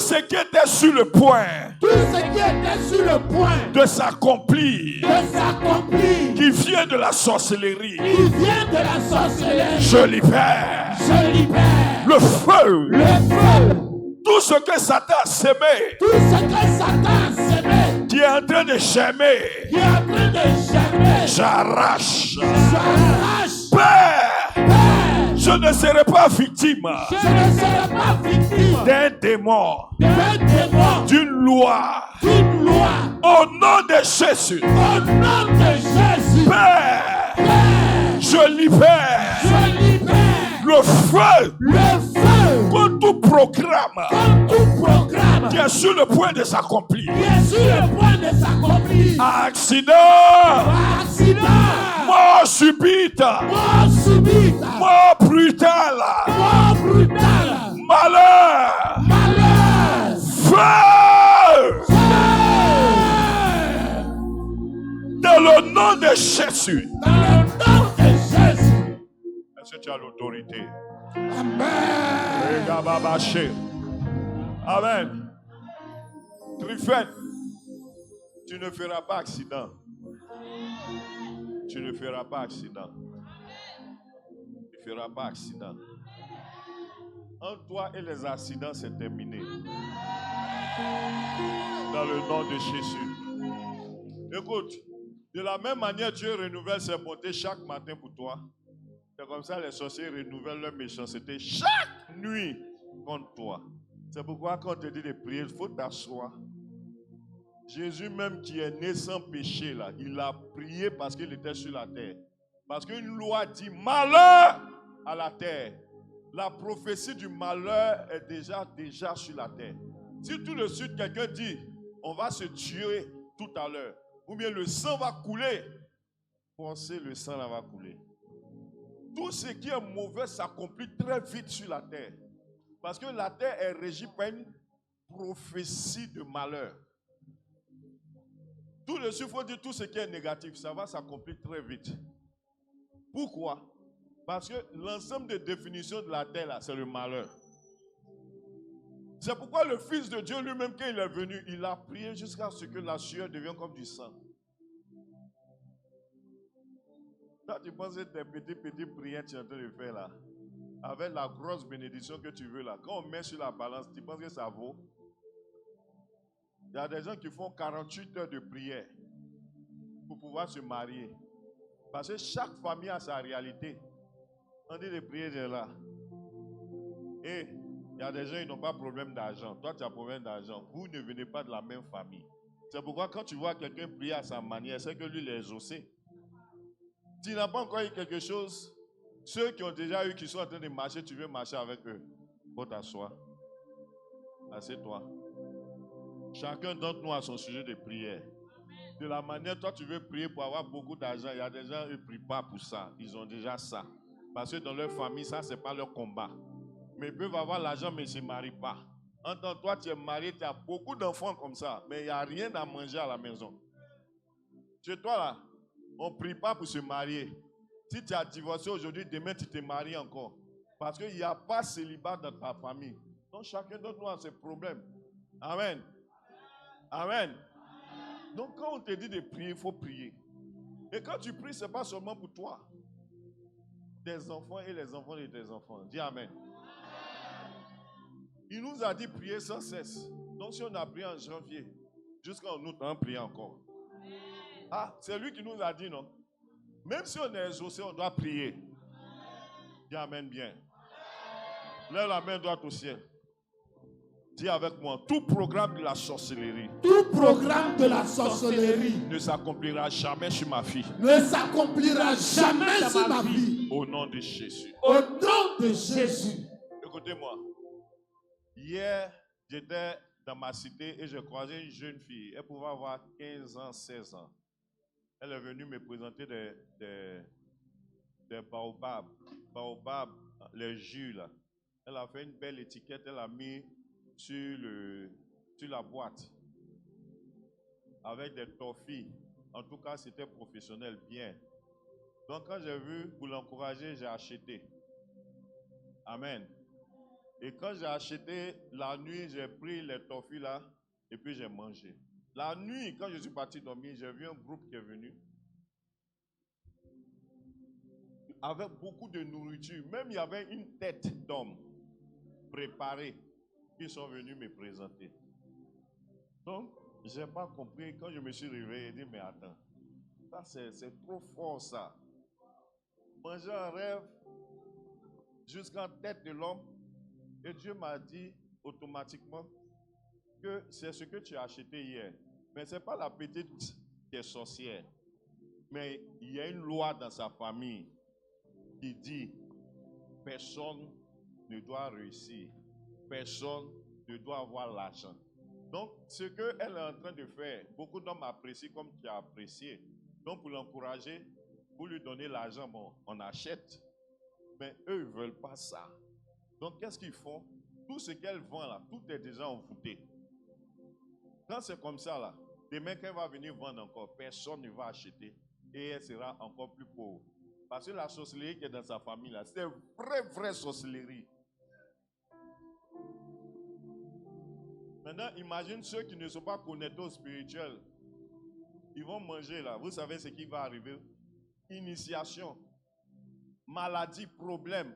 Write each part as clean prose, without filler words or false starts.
ce qui était sur le point de s'accomplir, qui vient de la sorcellerie, je libère le feu. Tout ce que Satan a semé, qui est en train de germer, j'arrache. Père, je ne serai pas victime d'un démon, d'une loi. Au nom de Jésus, Père, je libère le feu contre tout programme qui est sur le point de s'accomplir. Accident, mort subite, mort brutale, malheur, feu, dans le nom de Jésus. Est-ce que tu as l'autorité? Amen. Amen. Tryphène, tu ne feras pas accident. Tu ne feras pas accident. Tu ne feras pas accident. Entre toi et les accidents, c'est terminé. Dans le nom de Jésus. Écoute, de la même manière, Dieu renouvelle ses bontés chaque matin pour toi. C'est comme ça les sorciers renouvellent leur méchanceté chaque nuit contre toi. C'est pourquoi quand on te dit de prier, il faut t'asseoir. Jésus même qui est né sans péché, là, il a prié parce qu'il était sur la terre. Parce qu'une loi dit malheur à la terre. La prophétie du malheur est déjà sur la terre. Si tout de suite quelqu'un dit on va se tuer tout à l'heure, ou bien le sang va couler, pensez le sang là va couler. Tout ce qui est mauvais s'accomplit très vite sur la terre. Parce que la terre est régie par une prophétie de malheur. Tout de suite, il faut dire tout ce qui est négatif, ça va s'accomplir très vite. Pourquoi? Parce que l'ensemble des définitions de la terre, là, c'est le malheur. C'est pourquoi le Fils de Dieu lui-même, quand il est venu, il a prié jusqu'à ce que la sueur devienne comme du sang. Quand tu penses que tes petites prières que tu es en train de faire là, avec la grosse bénédiction que tu veux là, quand on met sur la balance, tu penses que ça vaut? Il y a des gens qui font 48 heures de prière pour pouvoir se marier. Parce que chaque famille a sa réalité. On dit de prier de là. Et il y a des gens qui n'ont pas de problème d'argent. Toi, tu as problème d'argent. Vous ne venez pas de la même famille. C'est pourquoi quand tu vois quelqu'un prier à sa manière, c'est que lui, il est exaucé. Tu n'as pas encore eu quelque chose. Ceux qui ont déjà eu, qui sont en train de marcher, tu veux marcher avec eux. Faut t'asseoir. Assieds-toi. Chacun d'entre nous a son sujet de prière. De la manière, toi, tu veux prier pour avoir beaucoup d'argent. Il y a des gens qui ne prient pas pour ça. Ils ont déjà ça. Parce que dans leur famille, ça, ce n'est pas leur combat. Mais ils peuvent avoir l'argent, mais ils ne se marient pas. En tant que toi, tu es marié, tu as beaucoup d'enfants comme ça, mais il n'y a rien à manger à la maison. Chez toi, là, on ne prie pas pour se marier. Si tu as divorcé aujourd'hui, demain, tu te maries encore. Parce qu'il n'y a pas de célibat dans ta famille. Donc, chacun d'entre nous a ses problèmes. Amen. Amen. Donc, quand on te dit de prier, il faut prier. Et quand tu pries, ce n'est pas seulement pour toi. Tes enfants et les enfants de tes enfants. Dis Amen. Il nous a dit prier sans cesse. Donc, si on a prié en janvier, jusqu'en août, on a prié encore. Ah, c'est lui qui nous a dit, non? Même si on est exaucé, on doit prier. Dis Amen bien. Lève la main droite au ciel. Dis avec moi, tout programme de la sorcellerie. Tout programme de la sorcellerie ne s'accomplira jamais sur ma vie. Ne s'accomplira jamais sur ma vie. Au nom de Jésus. Au nom de Jésus. Écoutez-moi. Hier, j'étais dans ma cité et j'ai croisé une jeune fille. Elle pouvait avoir 15 ans, 16 ans. Elle est venue me présenter des baobabs. Baobabs, les jus là. Elle a fait une belle étiquette, elle a mis sur la boîte avec des toffees. En tout cas, c'était professionnel, bien. Donc, quand j'ai vu, pour l'encourager, j'ai acheté. Amen. Et quand j'ai acheté, la nuit, j'ai pris les toffees là, et puis j'ai mangé. La nuit, quand je suis parti dormir, j'ai vu un groupe qui est venu, avec beaucoup de nourriture. Même il y avait une tête d'homme préparée, qui sont venus me présenter. Donc, je n'ai pas compris. Quand je me suis réveillé, j'ai dit, mais attends, ça c'est trop fort ça. Manger un rêve jusqu'en tête de l'homme. Et Dieu m'a dit automatiquement que c'est ce que tu as acheté hier. Mais ce n'est pas la petite qui est sorcière. Mais il y a une loi dans sa famille qui dit personne ne doit réussir. Personne ne doit avoir l'argent. Donc, ce qu'elle est en train de faire, beaucoup d'hommes apprécient comme tu as apprécié. Donc, pour l'encourager, pour lui donner l'argent, bon, on achète. Mais eux, ils ne veulent pas ça. Donc, qu'est-ce qu'ils font? Tout ce qu'elle vend là, tout est déjà envoûté. Quand c'est comme ça là, demain qu'elle va venir vendre encore, personne ne va acheter et elle sera encore plus pauvre. Parce que la sorcellerie qui est dans sa famille là, c'est une vraie sorcellerie. Maintenant, imagine ceux qui ne sont pas connectés au spirituel. Ils vont manger là. Vous savez ce qui va arriver? Initiation, maladie, problème.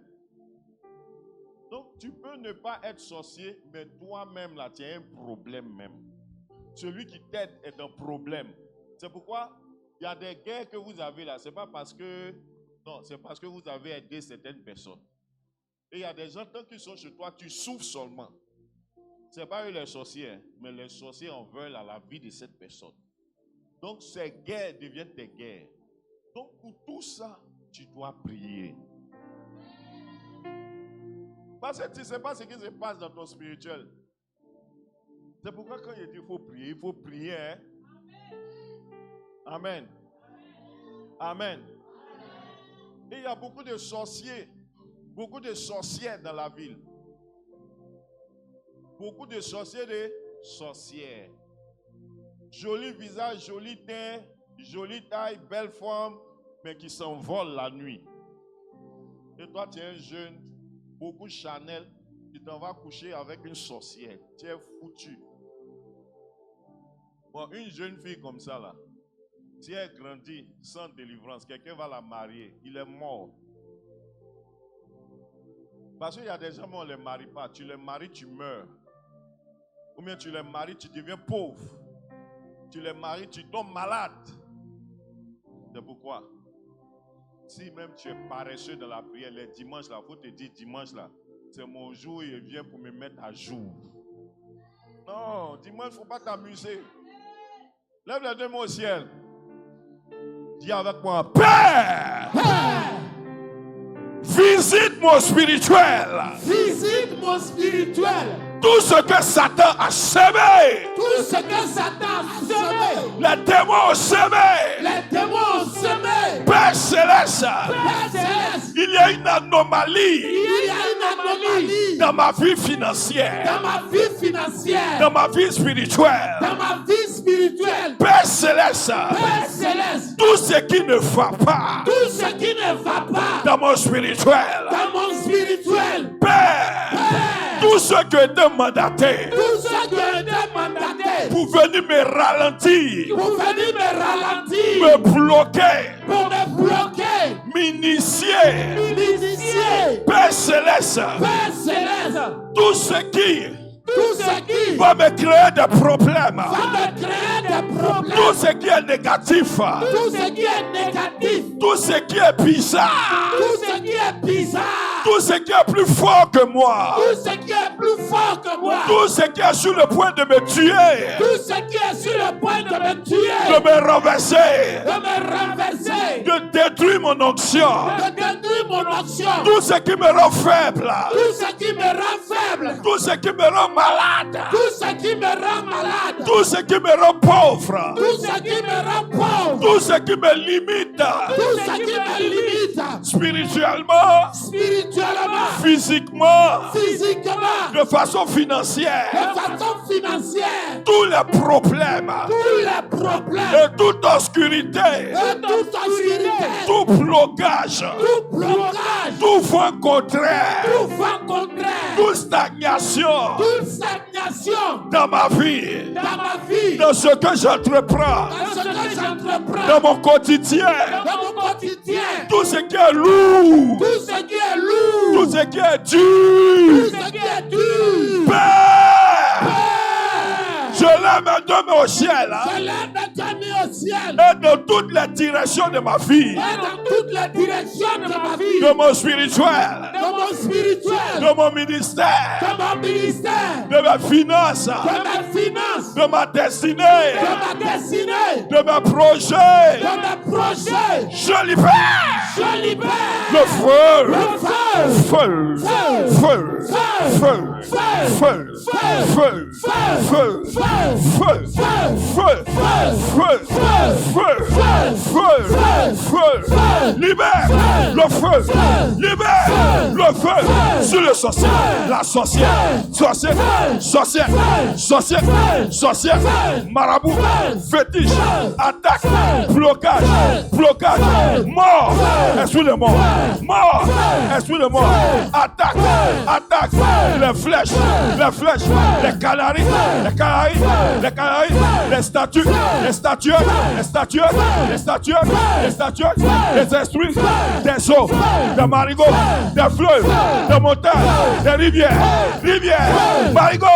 Donc, tu peux ne pas être sorcier, mais toi-même, là, tu as un problème même. Celui qui t'aide est un problème. C'est pourquoi il y a des guerres que vous avez là. Ce n'est pas parce que... Non, c'est parce que vous avez aidé certaines personnes. Et il y a des gens, tant qu'ils sont chez toi, tu souffres seulement. Ce n'est pas eux les sorciers, hein, mais les sorciers en veulent à la vie de cette personne. Donc, ces guerres deviennent des guerres. Donc, pour tout ça, tu dois prier. Parce que tu ne sais pas ce qui se passe dans ton spirituel. C'est pourquoi quand il dit il faut prier. Hein? Amen. Amen. Et il y a beaucoup de sorciers, beaucoup de sorcières dans la ville. Beaucoup de sorciers et de sorcières. Joli visage, joli teint, jolie taille, belle forme, mais qui s'envolent la nuit. Et toi, tu es un jeune, beaucoup Chanel, tu t'en vas coucher avec une sorcière. Tu es foutu. Bon, une jeune fille comme ça, là, si elle grandit sans délivrance, quelqu'un va la marier, il est mort. Parce qu'il y a des gens, on ne les marie pas. Tu les maries, tu meurs. Ou bien tu les maries, tu deviens pauvre. Tu les maries, tu tombes malade. C'est pourquoi, si même tu es paresseux dans la prière, les dimanches là, il faut te dire dimanche là, c'est mon jour et il vient pour me mettre à jour. Non, dimanche, il ne faut pas t'amuser. Lève les deux mains au ciel. Dis avec moi, Père, visite mon spirituel. Visite mon spirituel. Tout ce que Satan a semé. Tout ce que Satan a semé. Les démons ont semé. Les démons ont semé. Père céleste. Père céleste. Il y a une anomalie. Il y a une anomalie. Dans ma vie financière. Dans ma vie financière. Dans ma vie spirituelle. Dans ma vie spirituelle. Père céleste. Père céleste. Tout ce qui ne va pas. Tout ce qui ne va pas. Dans mon spirituel. Dans mon spirituel. Père. Tout ce que est mandaté. Tout ce que est mandaté. Pour venir me ralentir. Pour venir me ralentir. Me bloquer. Pour me bloquer. M'initier. M'initier. Père céleste. Père céleste. Tout ce qui va me créer des problèmes. Va me créer des problèmes. Tout ce qui est négatif. Tout ce qui est négatif. Tout ce qui est bizarre. Tout ce qui est bizarre. Tout ce qui est plus fort que moi. Tout ce qui est plus fort que moi. Tout ce qui est sur le point de me tuer. Tout ce qui est sur le point de me tuer. De me renverser. De me renverser. De détruire mon onction. De détruire mon onction. Tout ce qui me rend faible. Tout ce qui me rend faible. faible, tout ce qui me rend malade, tout ce qui me rend malade, tout ce qui me rend pauvre, tout ce qui me rend pauvre, tout ce qui me limite, tout ce qui me limite, spirituellement, spirituellement, physiquement, physiquement, de façon financière, de façon financière, tous les problèmes tous les problèmes, et toute obscurité, et toute obscurité, tout blocage, tout blocage, tout vent contraire, tout vent contraire, toute stagnation toute stagnation dans ma vie, dans ma vie, dans ce que j'entreprends, dans ce que j'entreprends, dans mon quotidien, dans mon quotidien, tout ce qui est lourd, tout ce qui est lourd, tout ce qui est tout dur, ce qui est dur. Père, Père, je lève mes deux mains au ciel je lève mes deux mains au ciel et dans toutes les directions de ma vie, et dans toutes les directions de ma vie, de mon spirituel, de mon spirituel, de mon ministère, de mon ministère, de mes finances, de mes finances, de ma destinée, de ma destinée, de mes projets. de mes projets. Je libère Je libère le feu, le feu, feu, feu, feu, feu, feu, feu, feu, feu, feu, libère le feu, libère le feu sur le sorcier, la sorcière, sorcière, marabout, fétiche, attaque, blocage, mort, esprit de mort, esprit de mort, attaque, les flèches, les canaries, les statues, les esprits, des eaux, des marigots, des fleuves, des montagnes, des rivières, marigots,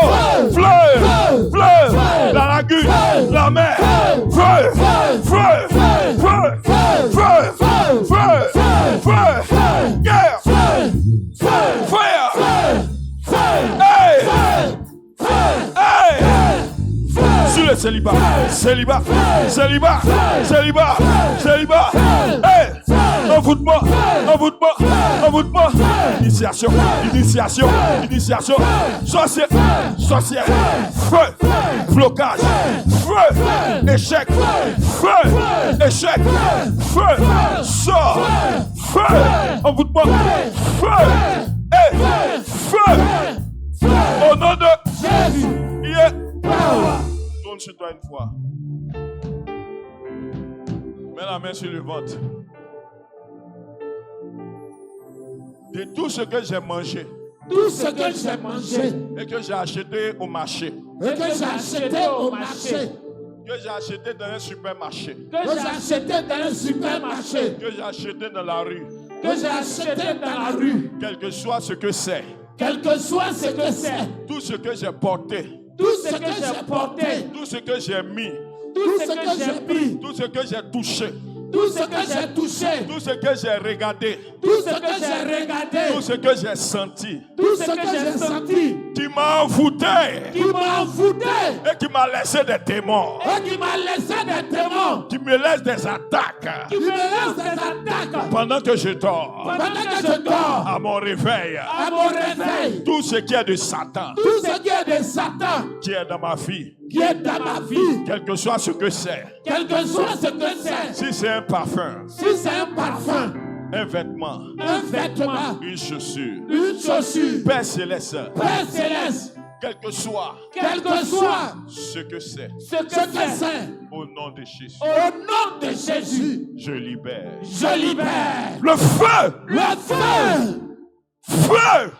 fleuves, la lagune, la mer, feu, guerre, sur le célibat, envoûtement, initiation, sorcière, feu, blocage, feu, échec, sort, feu, envoûtement, feu, au nom de Jésus, tourne sur toi une fois. Mets la main sur le ventre. De tout ce que j'ai mangé, tout ce que j'ai mangé et que j'ai acheté au marché, et que j'ai acheté au marché, que j'ai acheté dans un supermarché, que j'ai acheté dans un supermarché, que j'ai acheté dans la rue, que j'ai acheté dans la rue, quel que soit ce que c'est, quel que soit ce que c'est, tout ce que j'ai porté, tout ce que j'ai porté, tout ce que j'ai mis, tout ce que j'ai pris, tout ce que j'ai touché, tout ce que j'ai touché, tout ce que j'ai regardé, tout ce que j'ai regardé, tout ce que j'ai senti, tout ce que j'ai senti, qui m'a envoûté qui m'a envoûté et qui m'a laissé des démons, et qui m'a laissé des démons, qui me laisse des attaques qui me laisse des attaques pendant que je dors, pendant que je dors, à mon réveil, à mon réveil, tout ce qui est de Satan, tout ce qui est de Satan, qui est dans ma vie, qui est dans ma vie, quel que soit ce que c'est, quel que soit ce que c'est, si c'est un parfum, si c'est un parfum, un vêtement, un vêtement, une chaussure, une chaussure, Père Céleste, Père Céleste, quel que soit ce que c'est, au nom de Jésus, au nom de Jésus, je libère le feu, feu,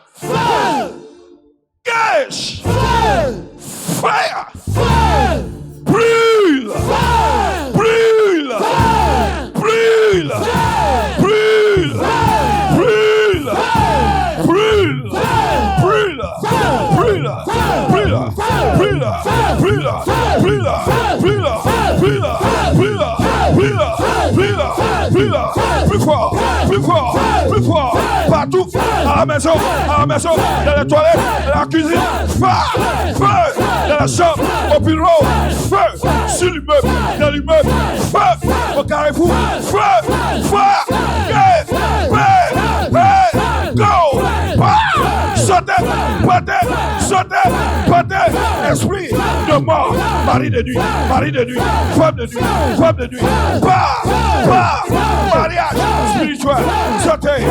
Cache, fire, feu, brûle, feu, brûle, brûle, brûle, brûle, brûle, brûle, brûle, brûle, brûle, brûle, brûle, brûle, brûle, brûle, brûle, brûle, brûle, plus fort, plus fort, plus fort, partout, à la maison, dans les toilettes, dans la cuisine, feu, feu, dans la chambre, au bureau, feu, sur l'immeuble, dans l'immeuble, feu, au carrefour, feu, feu, go, sautez, partez, esprit de mort, mari de nuit, femme de nuit, part, mariage spirituel, sautez,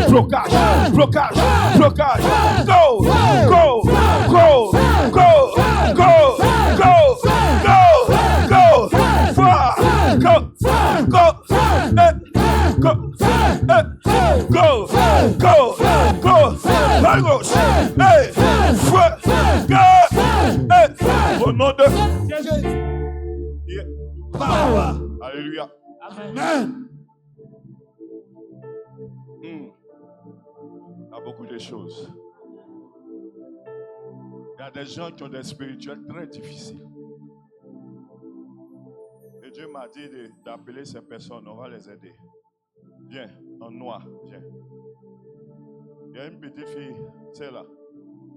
blocage, au nom de Jésus. Alléluia. Amen. Il y a beaucoup de choses. Il y a des gens qui ont des spirituels très difficiles. Et Dieu m'a dit d'appeler ces personnes, on va les aider. Viens, en noir, viens. Il y a une petite fille, c'est là.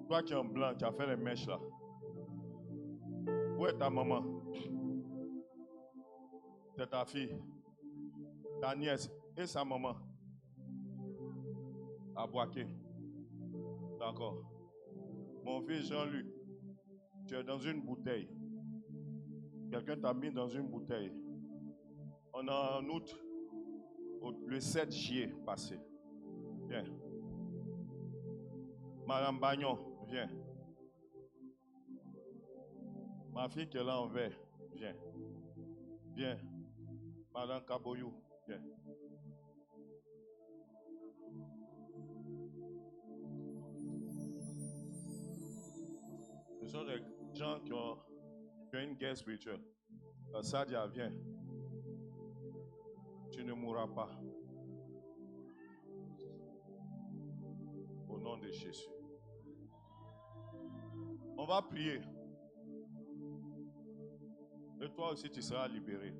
Toi qui es en blanc, qui a fait les mèches là. Où est ta maman? C'est ta fille, ta nièce et sa maman. À Boaké. D'accord. Mon fils Jean-Luc, tu es dans une bouteille. Quelqu'un t'a mis dans une bouteille. On a en août, le 7 juillet passé. Viens. Madame Bagnon, viens. Ma fille qui est là en vert, viens. Viens. Madame Kaboyou, viens. Ce sont des gens qui ont une guerre spirituelle. Sadia, viens. Tu ne mourras pas. Au nom de Jésus. On va prier. Et toi aussi, tu seras libéré.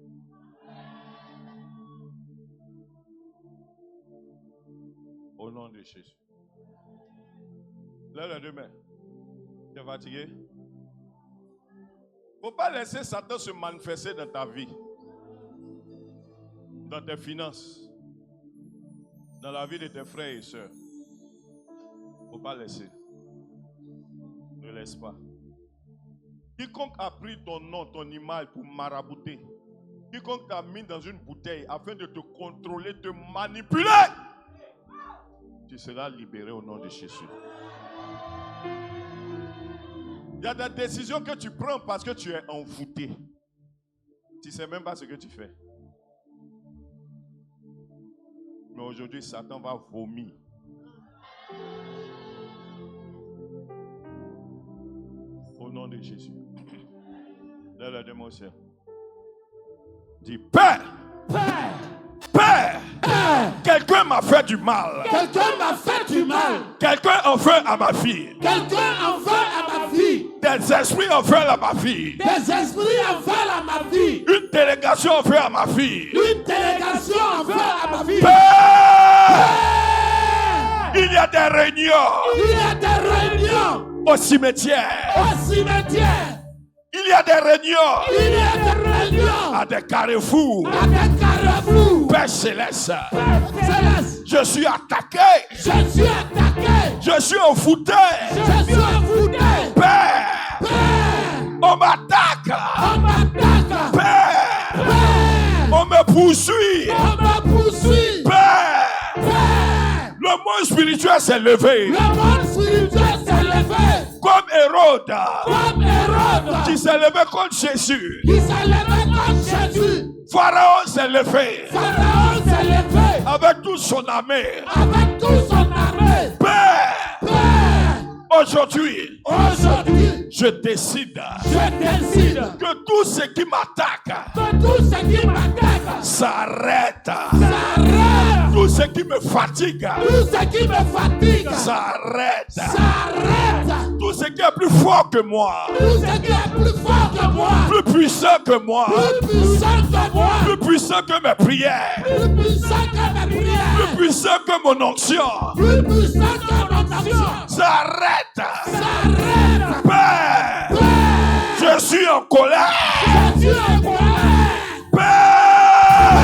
Au nom de Jésus. Lève les deux mains. Tu es fatigué? Il ne faut pas laisser Satan se manifester dans ta vie, dans tes finances, dans la vie de tes frères et sœurs. Il ne faut pas laisser. Ne laisse pas. Quiconque a pris ton nom, ton image pour marabouter, quiconque t'a mis dans une bouteille afin de te contrôler, te manipuler, tu seras libéré au nom de Jésus. Il y a des décisions que tu prends parce que tu es envoûté. Tu ne sais même pas ce que tu fais. Mais aujourd'hui, Satan va vomir. Au nom de Jésus. Lève les deux mains au ciel. Dis Père. Père. Père. Quelqu'un m'a fait du mal. Quelqu'un m'a fait du mal. Quelqu'un en fait à ma fille. Quelqu'un en fait à ma vie. Des esprits en fait à ma fille. Des esprits en fait à ma vie. Une délégation en fait à ma fille. Une délégation en fait à ma vie. Père. Il y a des réunions. Il y a des réunions Au cimetière. au cimetière. Il y a des réunions Il y a des réunions à des carrefours. à des carrefours. Père céleste, Père céleste, je suis attaqué. je suis attaqué. Je suis envoûté. Je suis envoûté. Père, Père, on m'attaque. on m'attaque. Père, Père, on me poursuit. on me poursuit. Père, Père, le monde spirituel s'est levé. le monde spirituel s'est levé. Comme Hérode, Comme Hérode, qui s'est levé contre Jésus. qui s'est levé contre Jésus. Pharaon s'est levé Pharaon s'est levé avec toute son armée. avec toute son armée. Père, Père, aujourd'hui, aujourd'hui, je décide je décide que tout ce qui m'attaque que tout ce qui m'attaque s'arrête. s'arrête. Tout ce qui me fatigue Tout ce qui me fatigue s'arrête. s'arrête. Tout ce qui est plus fort que moi, Tout ce qui est plus fort que moi, plus puissant que moi, plus puissant que moi, plus puissant que mes prières, plus puissant que mes prières, plus puissant que mon onction, plus puissant que mon action, s'arrête. s'arrête. Père, Père, je suis en colère. je suis en colère. Père,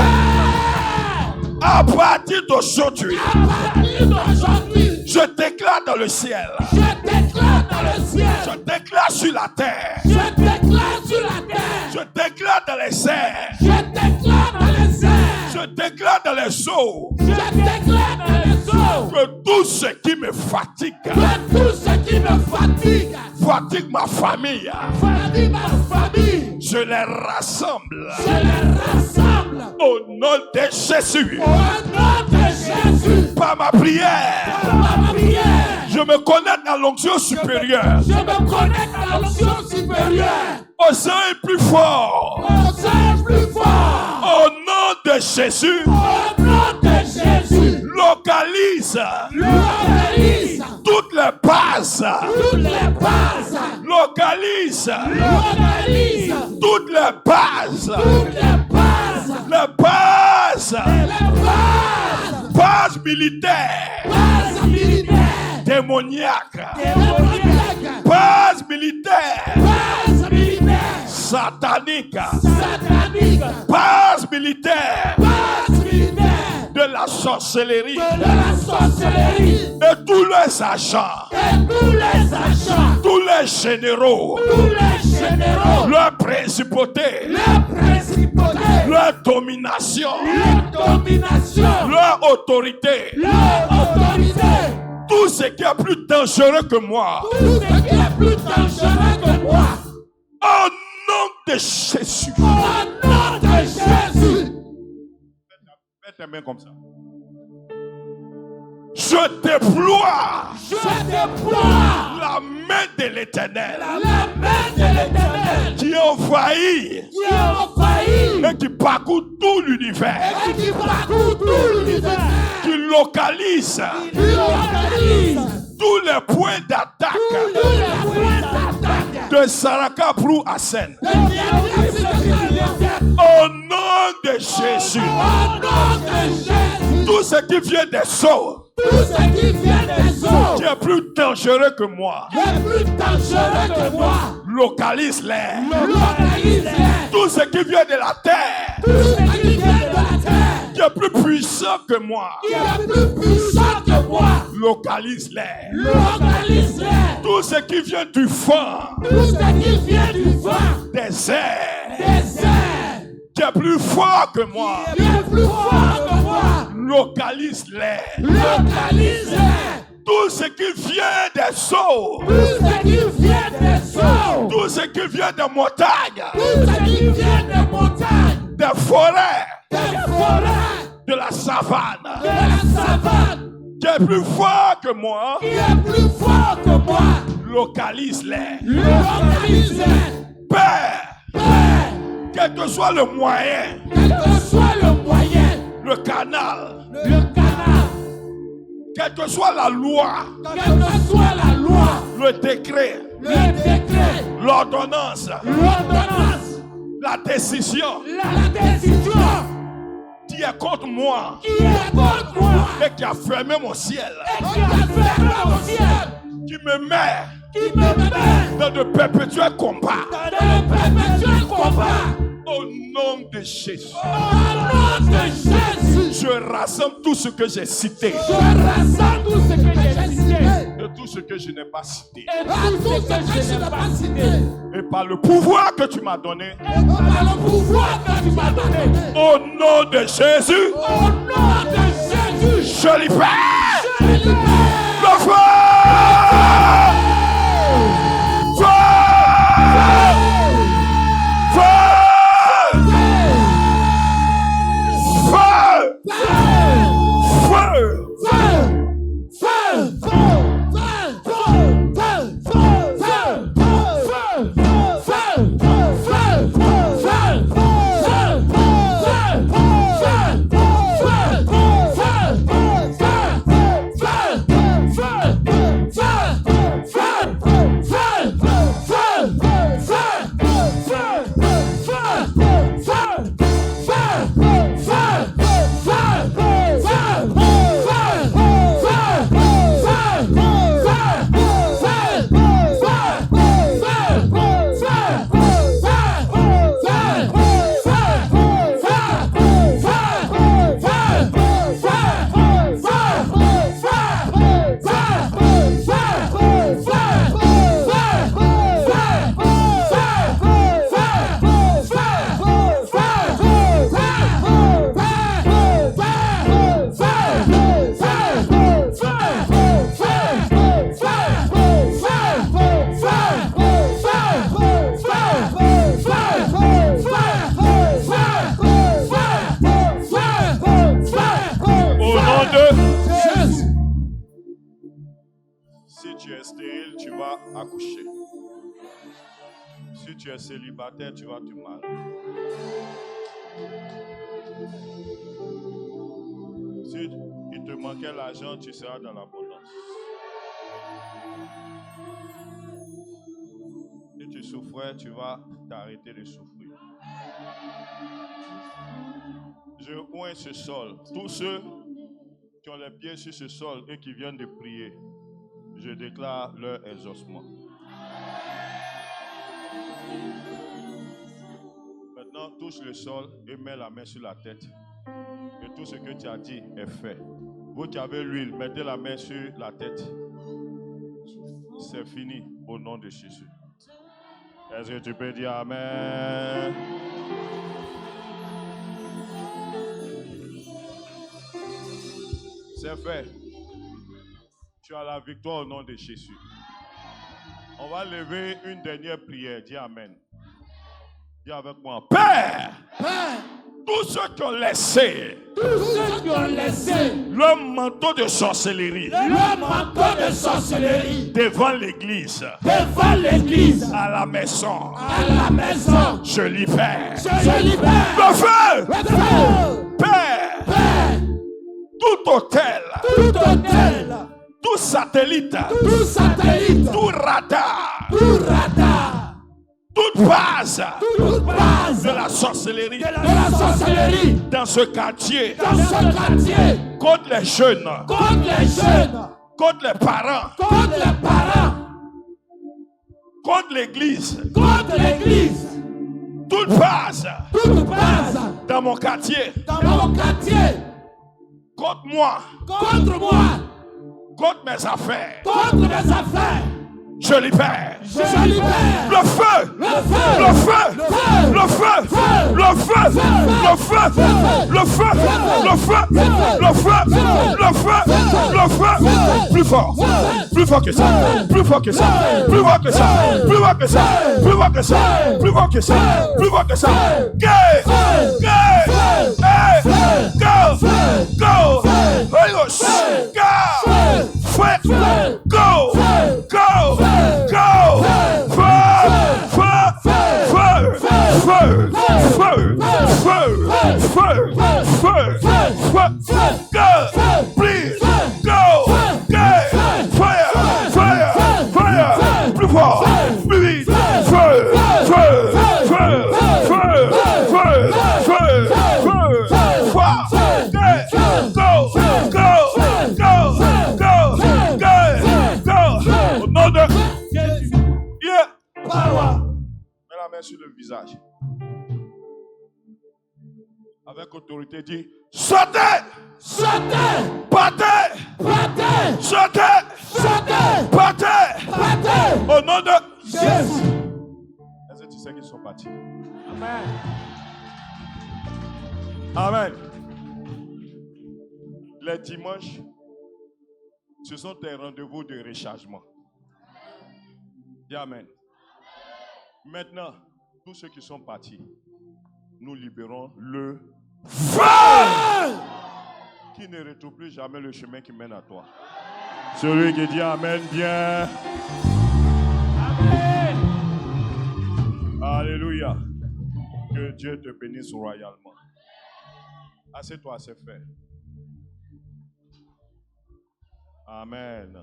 À partir d'aujourd'hui, À partir d'aujourd'hui, je déclare dans le ciel, je déclare dans le je ciel, déclare sur la terre, je déclare sur la terre, je déclare dans les airs, je déclare dans les airs, je déclare dans les eaux, je déclare dans les eaux, que tout ce qui me fatigue, que tout ce qui me fatigue, fatigue ma famille, fatigue ma famille, je les rassemble je les rassemble au nom de Jésus. au nom de Jésus. Par ma prière, Par ma prière, je me connecte à l'onction supérieure. je me connecte à l'onction supérieure. Au sein plus fort. Au sein plus fort. Au nom de Jésus, Au nom de Jésus. localise Localise toutes les bases. toutes les bases. Localise Localise toutes les bases. toutes les bases. Les bases. Les bases. Bases militaires. Bases militaires. Démoniaques. Démoniaques. Bases militaires. Bases militaires. Sataniques. Sataniques. Bases militaires. Bases militaires. De la sorcellerie. De la sorcellerie. Et tous les agents. Et tous les agents. Tous les généraux. Tous les généraux. Leur principauté. La principauté. Leur domination. La domination. Leur autorité. La autorité. Tout ce qui est plus dangereux que moi. Tout ce qui est plus dangereux que moi. Au nom de Jésus. Au nom de Jésus. Fais tes mains comme ça. Je déploie Je déploie la main de l'Éternel la main de l'Éternel qui envahit qui a envahi et qui parcourt tout l'univers, et qui parcourt tout l'univers, qui localise qui localise tous les points d'attaque tous les points d'attaque de Saraka Brou à Seine. de l'univers. Au nom de Jésus, Au nom de Jésus, tout ce qui vient des eaux, tout ce qui vient des eaux qui est plus dangereux que moi, est plus dangereux que moi. localise-les. Localise-les. Tout ce qui vient de la terre, Tout ce qui vient de la terre, qui est plus puissant que moi, qui est plus puissant que moi, localise-les. localise-les. Tout ce qui vient du vent, Tout ce qui vient du vent, des airs, des airs, qui est plus fort que moi, qui est plus fort que moi, localise-les. localise-les. Tout ce qui vient des eaux, Tout ce qui vient des eaux, tout ce qui vient des montagnes, tout ce qui vient des montagnes, des forêts, des forêts, de la savane, de la savane, qui est plus fort que moi, qui est plus fort que moi, localise-les. localise-les. Père, Père, quel que soit le moyen, quel que soit le moyen, le canal, le canal, quelle que soit la loi, quelle que soit la loi, le décret, le décret, l'ordonnance, l'ordonnance, la décision la décision qui est contre moi qui est contre moi et qui a fermé mon ciel, et qui a fermé au ciel, qui me met qui me met dans de perpétuels combats. dans le perpétuel combat. Au nom de Jésus, Au nom de Jésus, je rassemble tout ce que j'ai cité je rassemble tout ce que j'ai cité et tout ce que je n'ai pas cité. et tout ce que je n'ai pas cité. Et par le pouvoir que tu m'as donné, Et par le pouvoir que tu m'as donné, au nom de Jésus, au nom de Jésus, je libère je libère le feu. Feu! stérile, tu vas accoucher. Si tu es célibataire, tu vas te marier. Si il te manquait l'argent, tu seras dans l'abondance. Si tu souffrais, tu vas t'arrêter de souffrir. Je oins ce sol. Tous ceux qui ont les pieds sur ce sol et qui viennent de prier, je déclare leur exaucement. Maintenant, touche le sol et mets la main sur la tête. Et tout ce que tu as dit est fait. Vous qui avez l'huile, mettez la main sur la tête. C'est fini au nom de Jésus. Est-ce que tu peux dire Amen? C'est fait. Tu as la victoire au nom de Jésus. On va lever une dernière prière. Dis Amen. Dis avec moi. Père, Père, tous ceux qui ont laissé le manteau de sorcellerie le manteau de sorcellerie devant l'église, à la maison, je libère. je libère. Le feu! Le feu. Père, Père, tout hôtel, tout hôtel, tout satellite, tout satellite, tout radar, tout radar, toute base toute base de la sorcellerie de la sorcellerie dans ce quartier, dans ce quartier, contre les jeunes, contre les jeunes, contre les parents, contre les parents, contre l'église, contre l'église, toute base toute base dans mon quartier, dans mon quartier, contre moi, contre moi, contre mes affaires, contre mes affaires, je libère. je libère. Le feu! Le feu. Le feu! Le feu! Le feu! Le feu! Le feu! Le feu! Le feu! Le feu! Le feu! Plus fort! Plus fort que ça! Plus fort que ça! Plus fort que ça! Plus fort que ça! Plus fort que ça! Plus fort que ça! Plus fort que ça! Go! Go! Hey! Go! Go! Holy Ghost! Go! Feu! Go! Go! Go! Feu! Feu! Feu! Feu! Feu! Feu! Feu! Feu! Go! Please! Go! Go! Fire! Fire! Fire! Plus fort! Plus vite! Feu! Feu! Feu! Feu! Feu! Feu! Feu! Fire! Go! Go! Go! Go! Go! Go! Au nom de Jésus. Yeah! Power. Mets la main sur le visage. Avec autorité, dit sautez! Sautez. Battez! Battez. Sautez! Sautez. Battez! Battez. Au nom de Jésus. Est-ce que tu sais qu'ils sont partis? Amen. Amen. Les dimanches, ce sont tes rendez-vous de rechargement. Dis Amen. Maintenant, tous ceux qui sont partis, nous libérons le feu qui ne retrouve plus jamais le chemin qui mène à toi. Celui qui dit Amen, bien. Amen. Alléluia. Que Dieu te bénisse royalement. Assieds-toi, c'est fait. Amen.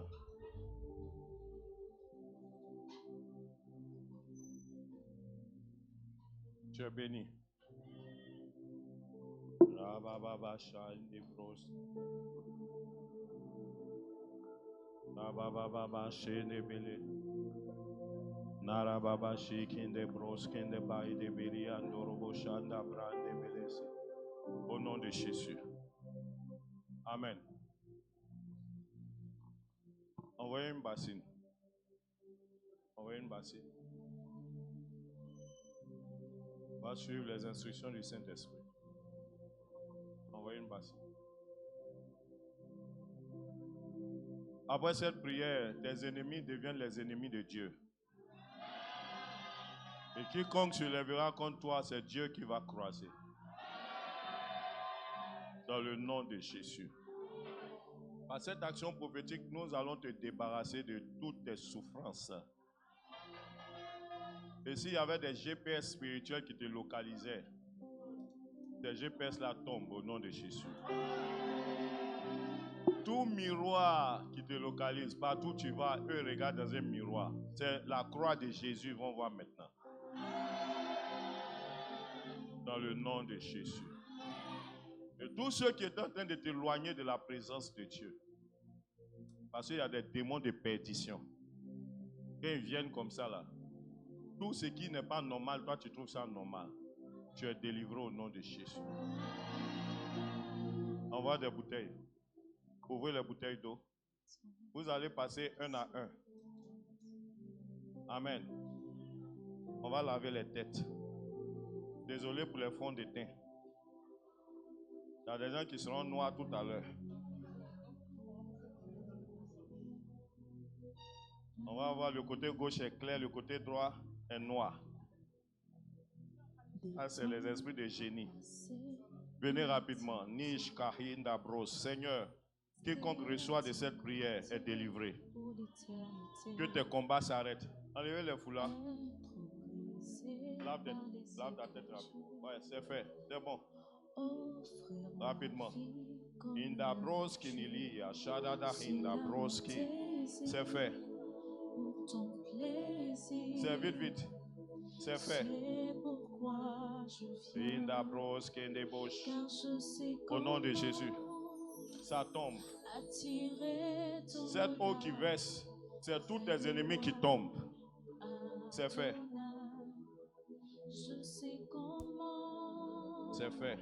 Tu es béni. Rabababa shandi bros. Rabababa shende bele. Narababa shikinde bros kende bayi de beri andorobo shanda brande belese. Au nom de Jésus. Amen. Envoyez une bassine. Envoyez une bassine. On va suivre les instructions du Saint-Esprit. Envoyez une bassine. Après cette prière, tes ennemis deviennent les ennemis de Dieu. Et quiconque se lèvera contre toi, c'est Dieu qui va croiser. Dans le nom de Jésus. Par cette action prophétique, nous allons te débarrasser de toutes tes souffrances. Et s'il y avait des GPS spirituels qui te localisaient, ces GPS-là tombent au nom de Jésus. Tout miroir qui te localise, partout où tu vas, eux regardent dans un miroir. C'est la croix de Jésus, ils vont voir maintenant. Dans le nom de Jésus. Et tous ceux qui sont en train de t'éloigner de la présence de Dieu, parce qu'il y a des démons de perdition. Quand ils viennent comme ça là, tout ce qui n'est pas normal, toi tu trouves ça normal. Tu es délivré au nom de Jésus. Envoie des bouteilles. Ouvrez les bouteilles d'eau. Vous allez passer un à un. Amen. On va laver les têtes. Désolé pour les fonds de teint. Il y a des gens qui seront noirs tout à l'heure. On va voir le côté gauche est clair, le côté droit est noir. Ça, c'est les esprits de génie. Venez rapidement. Nish Kahinda Bros. Seigneur, quiconque reçoit de cette prière est délivré. Que tes combats s'arrêtent. Enlevez les foulards. Lave ta tête rapidement. Ouais, c'est fait. C'est bon. Rapidement. Inda Broski Nili, Shadada Inda Broski. C'est fait. C'est vite, vite. C'est fait. Inda Broski Ndebosh. Au nom de Jésus. Ça tombe. Cette eau qui verse, c'est tous tes ennemis qui tombent. C'est fait. C'est fait.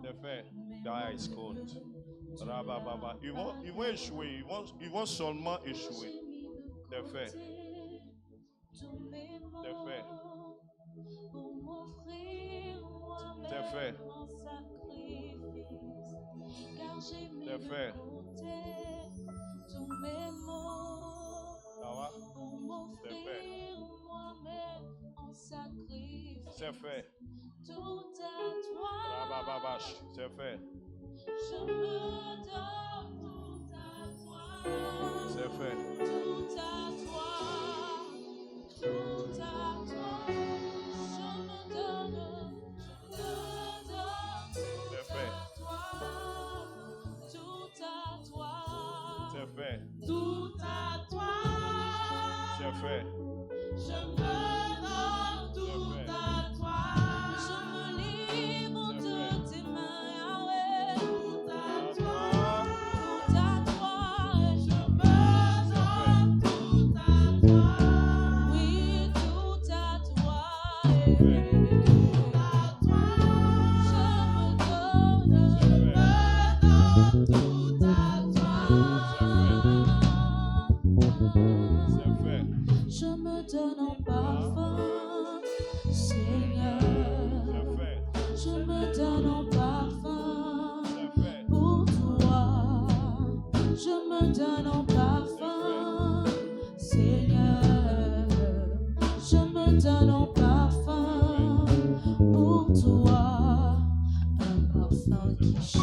C'est fait. Guys, good. Ils vont échouer. Ils vont seulement échouer. C'est fait. C'est fait. C'est fait. C'est fait. Ça va? C'est fait. C'est fait. C'est fait. C'est fait. C'est fait. Tout à toi. C'est fait. Je me donne tout à toi. Je me livre de tes mains, Yahweh. Tout à toi. Tout à toi. Je me donne tout à toi. Oui, tout à toi. Tout à toi. Je me donne tout à toi. C'est fait. Je me donne en parfum, Seigneur. C'est fait. Je me donne en parfum C'est fait. pour toi. Je me donne en parfum, Seigneur. Je me donne en parfum pour toi. Un parfum qui chante.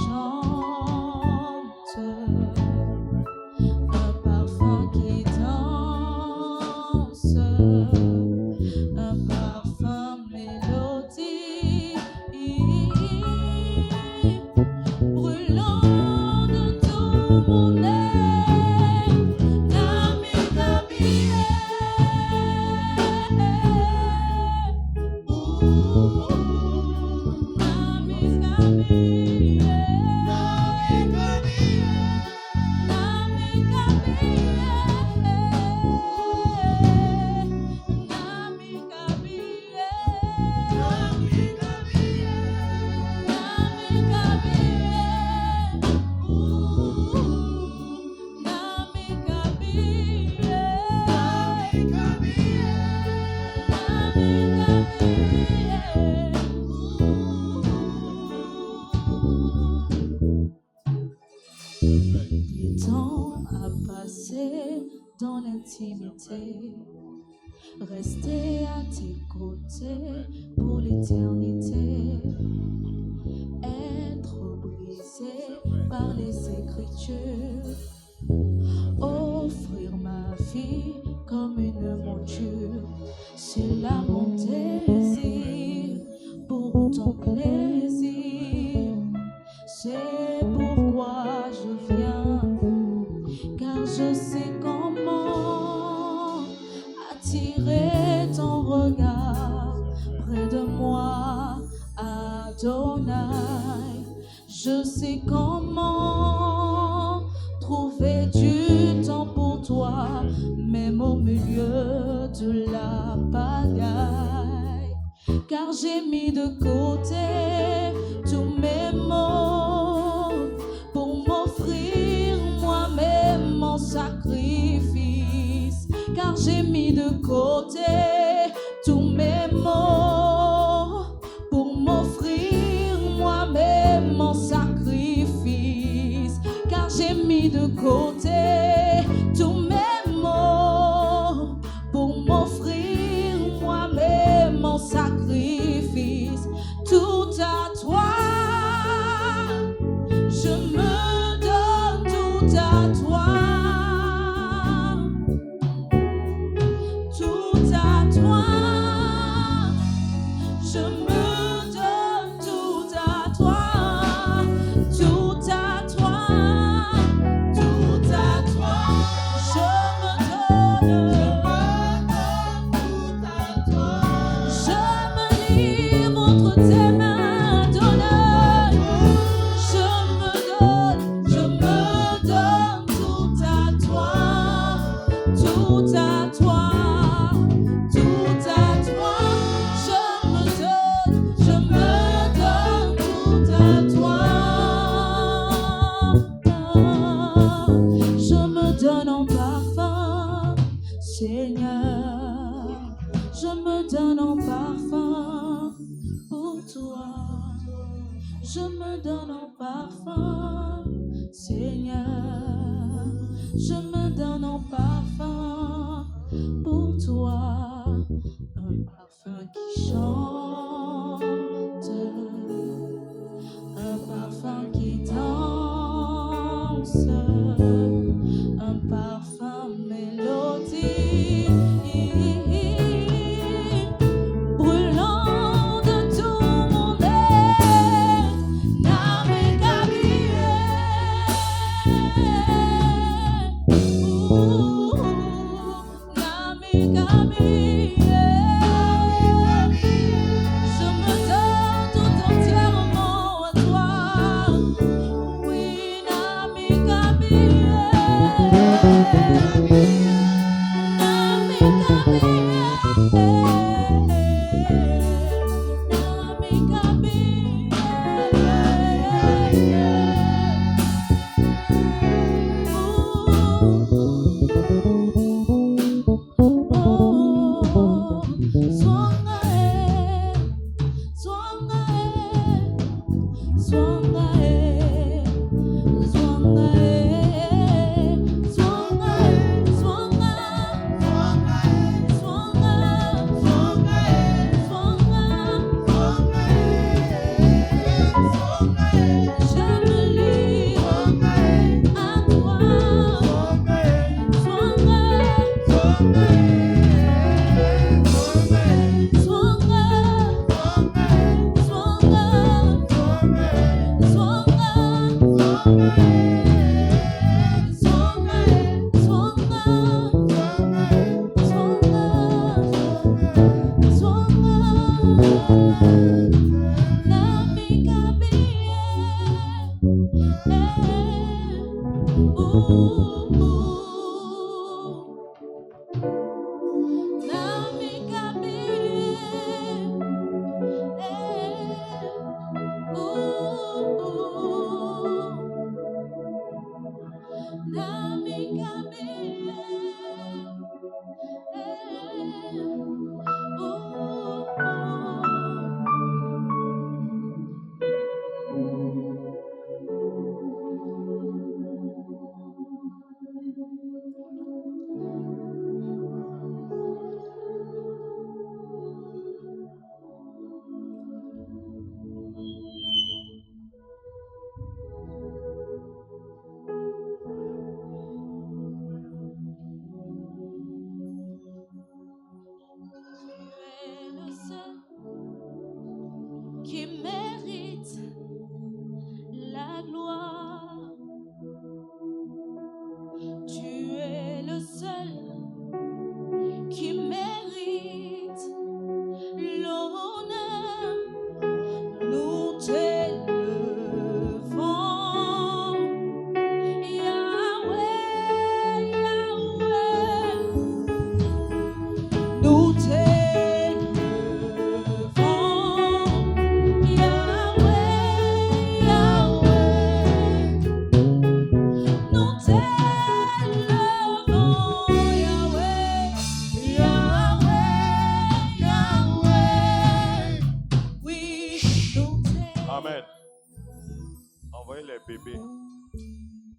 Un parfum qui danse, un parfum mélodie, brûlant de tout mon être, Nami Kabie, Nami Kabie. Du temps à passer dans l'intimité, rester à tes côtés pour l'éternité, être brisé par les Écritures, offrir ma vie comme une monture, c'est là mon désir pour ton plaisir. C'est pourquoi je viens, car je sais comment attirer ton regard près de moi, Adonai. Je sais comment trouver du temps pour toi, même au milieu de la pagaille. Car j'ai mis de côté tous mes maux pour m'offrir moi-même en sacrifice. Car j'ai mis de côté tous mes maux pour m'offrir moi-même en sacrifice. Car j'ai mis de côté tous mes maux pour m'offrir moi-même en sacrifice. Tout à toi, je me donne tout à toi. Tout à toi, je me donne tout à toi. Tout à toi, tout à toi, je me donne tout à toi. Je me livre entre tes mains, Adonai. Je me donne tout à toi. Tout à toi, tout à toi, je me donne tout à toi. Je me donne en parfum, Seigneur. Je me donne en parfum pour toi. Je me donne en parfum, Seigneur. Je me donne en parfum pour toi. Un parfum qui chante, un parfum qui danse, un parfum mélodie, brûlant de tout mon être. Je me donne tout entièrement à toi. Oui,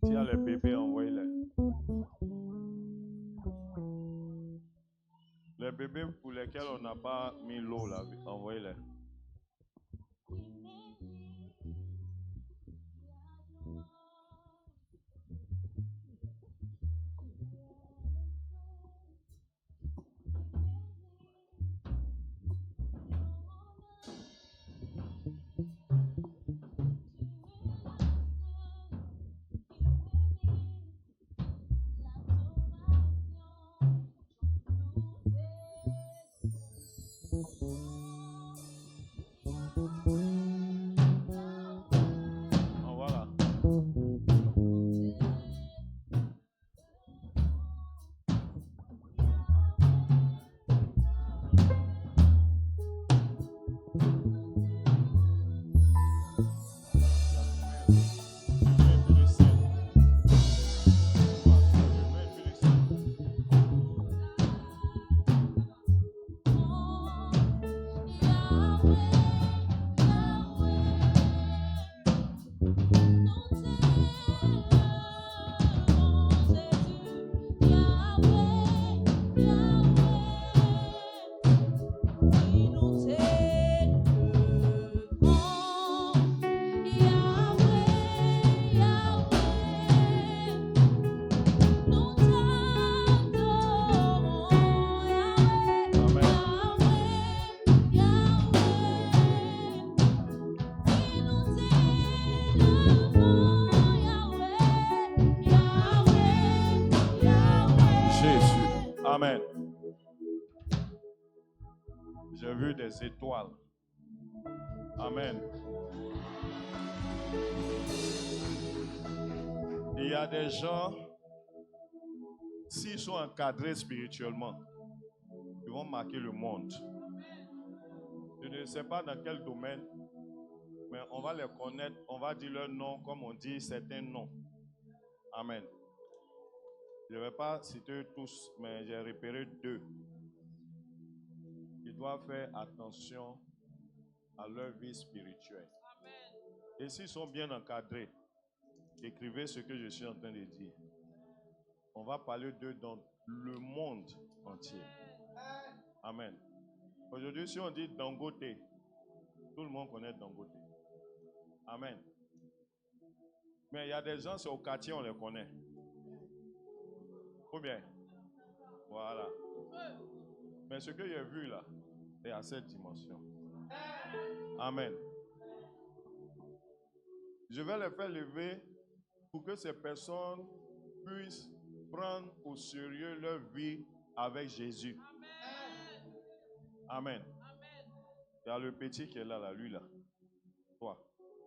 S'il y a les bébés, envoyez-les. Les bébés pour lesquels on n'a pas mis l'eau là, envoyez-les. En voilà. Jésus. Amen. J'ai vu des étoiles. Amen. Il y a des gens, s'ils sont encadrés spirituellement, ils vont marquer le monde. Je ne sais pas dans quel domaine, mais on va les connaître, on va dire leur nom comme on dit certains noms. Amen. Je ne vais pas citer tous, mais j'ai repéré 2. Ils doivent faire attention à leur vie spirituelle. Et s'ils sont bien encadrés, écrivez ce que je suis en train de dire. On va parler d'eux dans le monde entier. Amen. Aujourd'hui, si on dit Dangote, tout le monde connaît Dangote. Amen. Mais il y a des gens, c'est au quartier, on les connaît. Ou bien? Voilà. Mais ce que j'ai vu là, est à cette dimension. Amen. Je vais les faire lever pour que ces personnes puissent prendre au sérieux leur vie avec Jésus. Amen. Il y a le petit qui est là, lui là. Toi,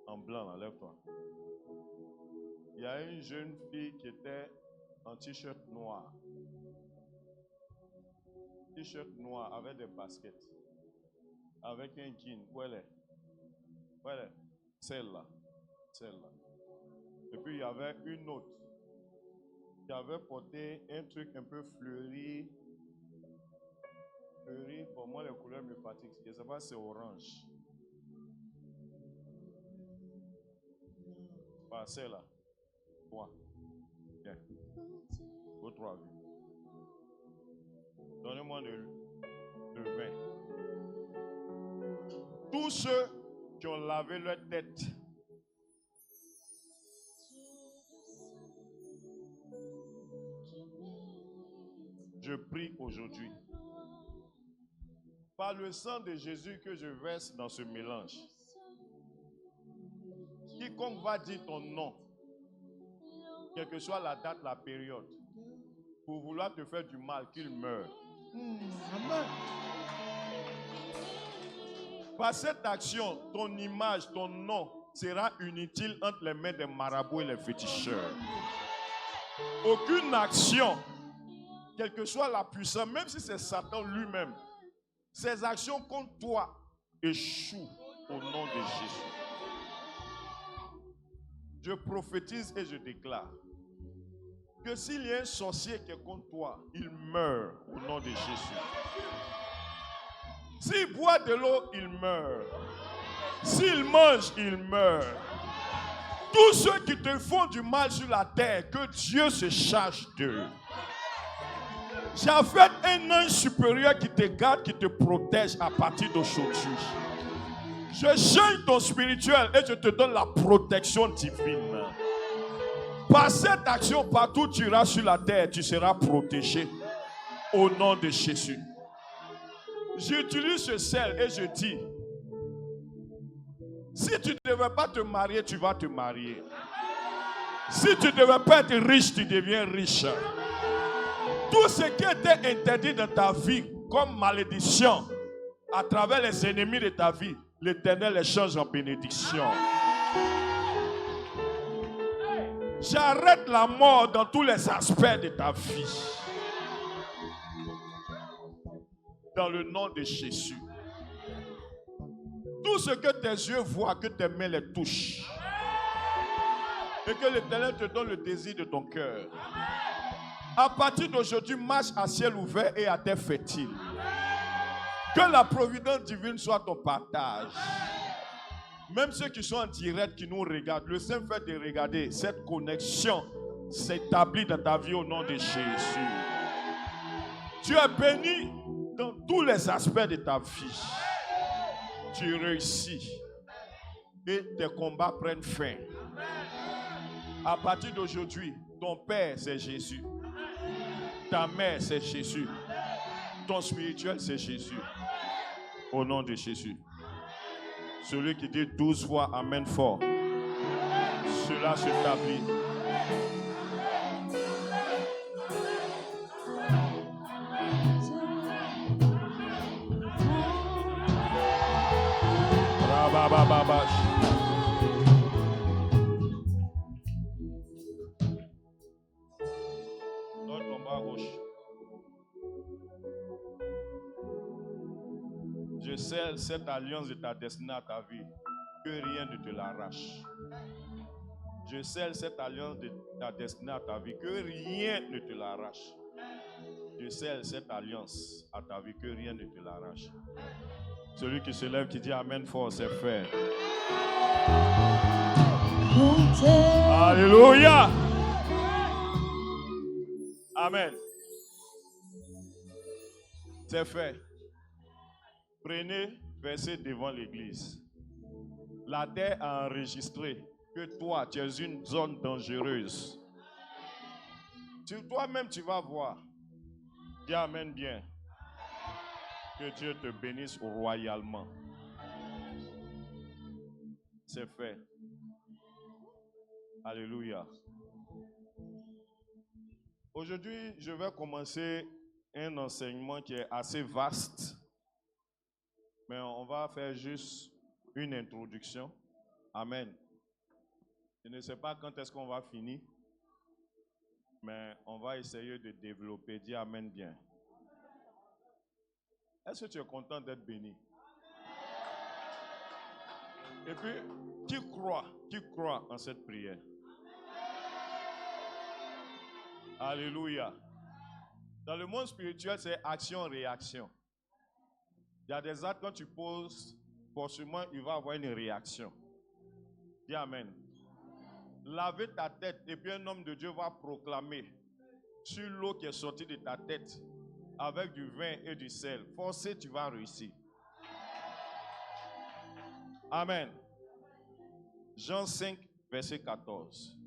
en blanc, là, lève-toi. Il y a une jeune fille qui était en t-shirt noir. T-shirt noir avec des baskets. Avec un jean. Où elle est? Où elle est? Celle-là. Celle-là. Et puis il y avait une autre qui avait porté un truc un peu fleuri. Fleuri, pour moi les couleurs me fatiguent. Je ne sais pas si c'est orange. Voilà, celle-là. 3. Bien. Aux 3 vues. Donnez-moi le vin. Tous ceux qui ont lavé leur tête, je prie aujourd'hui, par le sang de Jésus que je verse dans ce mélange, quiconque va dire ton nom, quelle que soit la date, la période, pour vouloir te faire du mal, qu'il meure. Amen. Par cette action, ton image, ton nom sera inutile entre les mains des marabouts et les féticheurs. Aucune action, quelle que soit la puissance, même si c'est Satan lui-même, ses actions contre toi échouent au nom de Jésus. Je prophétise et je déclare que s'il y a un sorcier qui est contre toi, il meurt au nom de Jésus. S'il boit de l'eau, il meurt. S'il mange, il meurt. Tous ceux qui te font du mal sur la terre, que Dieu se charge d'eux. J'avais un ange supérieur qui te garde, qui te protège à partir d'aujourd'hui. Je change ton spirituel et je te donne la protection divine. Par cette action, partout où tu iras sur la terre, tu seras protégé. Au nom de Jésus. J'utilise ce sel et je dis, si tu ne devais pas te marier, tu vas te marier. Si tu ne devais pas être riche, tu deviens riche. Tout ce qui était interdit dans ta vie comme malédiction, à travers les ennemis de ta vie, l'Éternel les change en bénédiction. J'arrête la mort dans tous les aspects de ta vie. Dans le nom de Jésus. Tout ce que tes yeux voient, que tes mains les touchent. Et que l'Éternel te donne le désir de ton cœur. À partir d'aujourd'hui, marche à ciel ouvert et à terre fertile. Que la providence divine soit ton partage. Même ceux qui sont en direct, qui nous regardent, le simple fait de regarder, cette connexion s'établit dans ta vie au nom de Jésus. Tu es béni dans tous les aspects de ta vie. Tu réussis et tes combats prennent fin. À partir d'aujourd'hui, ton père c'est Jésus, ta mère c'est Jésus, ton spirituel c'est Jésus. Au nom de Jésus. Celui qui dit 12 fois Amen fort, cela s'établit. Donne ton bras gauche. Je scelle cette alliance de ta destinée à ta vie, que rien ne te l'arrache. Je scelle cette alliance de ta destinée à ta vie, que rien ne te l'arrache. Je scelle cette alliance à ta vie, que rien ne te l'arrache. Celui qui se lève, qui dit Amen fort, c'est fait. Alléluia. Amen. C'est fait. Prenez, versez devant l'église. La terre a enregistré que toi, tu es une zone dangereuse. Toi-même, tu vas voir. Dis Amen bien. Que Dieu te bénisse royalement. C'est fait. Alléluia. Aujourd'hui, je vais commencer un enseignement qui est assez vaste. Mais on va faire juste une introduction. Amen. Je ne sais pas quand est-ce qu'on va finir. Mais on va essayer de développer. Dis Amen bien. Est-ce que tu es content d'être béni? Et puis, qui croit en cette prière? Alléluia. Dans le monde spirituel, c'est action-réaction. Il y a des actes, quand tu poses, forcément, il va y avoir une réaction. Dis Amen. Laver ta tête, et puis un homme de Dieu va proclamer sur l'eau qui est sortie de ta tête, avec du vin et du sel. Forcé, tu vas réussir. Amen. Jean 5, verset 14.